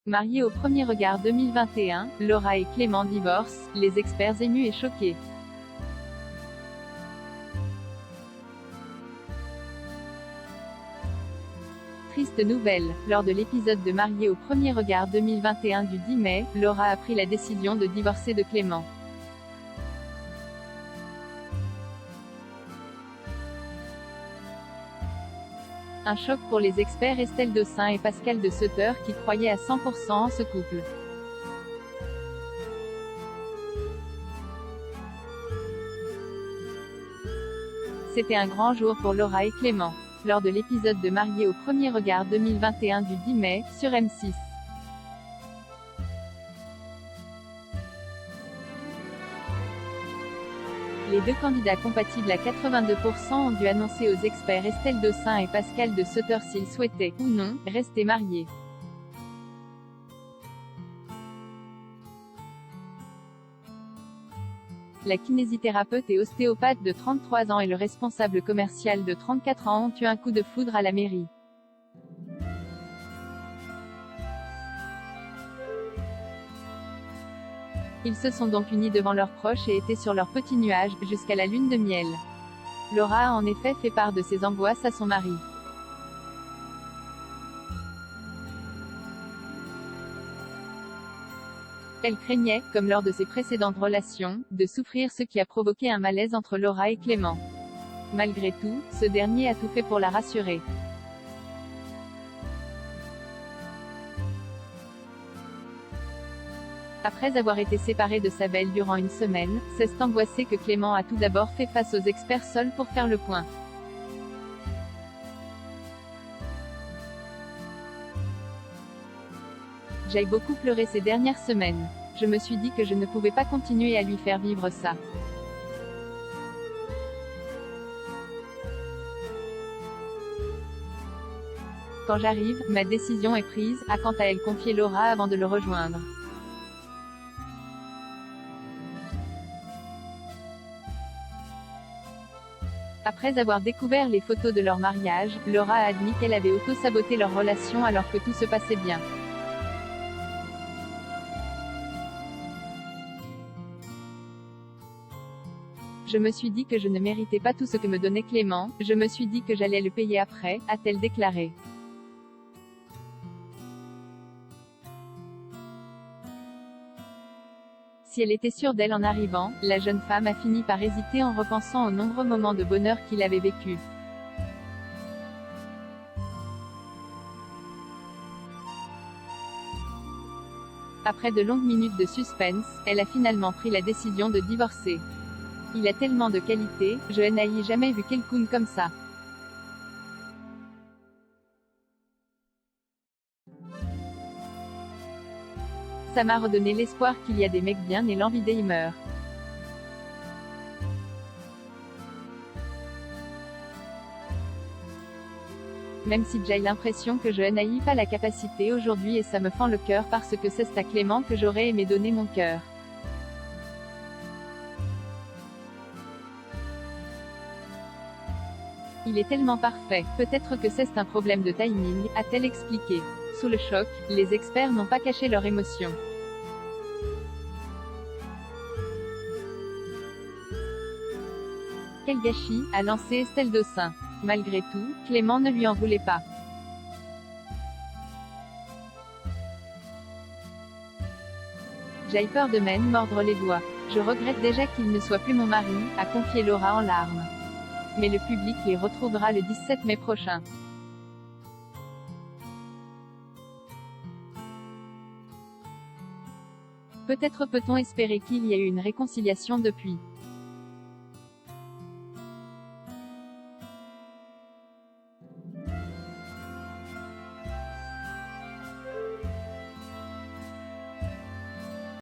Mariés au premier regard 2021, Laura et Clément divorcent, les experts émus et choqués. Triste nouvelle, lors de l'épisode de Mariés au premier regard 2021 du 10 mai, Laura a pris la décision de divorcer de Clément. Un choc pour les experts Estelle Dossin et Pascal de Sutter qui croyaient à 100% en ce couple. C'était un grand jour pour Laura et Clément. Lors de l'épisode de Mariés au premier regard 2021 du 10 mai, sur M6. Les deux candidats compatibles à 82% ont dû annoncer aux experts Estelle Dossin et Pascal de Sutter s'ils souhaitaient, ou non, rester mariés. La kinésithérapeute et ostéopathe de 33 ans et le responsable commercial de 34 ans ont eu un coup de foudre à la mairie. Ils se sont donc unis devant leurs proches et étaient sur leur petit nuage, jusqu'à la lune de miel. Laura a en effet fait part de ses angoisses à son mari. Elle craignait, comme lors de ses précédentes relations, de souffrir, ce qui a provoqué un malaise entre Laura et Clément. Malgré tout, ce dernier a tout fait pour la rassurer. Après avoir été séparé de sa belle durant une semaine, c'est angoissé que Clément a tout d'abord fait face aux experts seuls pour faire le point. J'ai beaucoup pleuré ces dernières semaines. Je me suis dit que je ne pouvais pas continuer à lui faire vivre ça. Quand j'arrive, ma décision est prise, a quant à elle confié Laura avant de le rejoindre. Après avoir découvert les photos de leur mariage, Laura a admis qu'elle avait auto-saboté leur relation alors que tout se passait bien. Je me suis dit que je ne méritais pas tout ce que me donnait Clément, je me suis dit que j'allais le payer après, a-t-elle déclaré. Si elle était sûre d'elle en arrivant, la jeune femme a fini par hésiter en repensant aux nombreux moments de bonheur qu'il avait vécus. Après de longues minutes de suspense, elle a finalement pris la décision de divorcer. Il a tellement de qualités, je n'ai jamais vu quelqu'un comme ça. Ça m'a redonné l'espoir qu'il y a des mecs bien et l'envie d'y meurt. Même si j'ai l'impression que je n'ai pas la capacité aujourd'hui et ça me fend le cœur parce que c'est à Clément que j'aurais aimé donner mon cœur. Il est tellement parfait, peut-être que c'est un problème de timing, a-t-elle expliqué. Sous le choc, les experts n'ont pas caché leur émotion. Quel gâchis, a lancé Estelle Dossin. Malgré tout, Clément ne lui en voulait pas. J'ai peur de m'en mordre les doigts. Je regrette déjà qu'il ne soit plus mon mari, a confié Laura en larmes. Mais le public les retrouvera le 17 mai prochain. Peut-être peut-on espérer qu'il y ait eu une réconciliation depuis.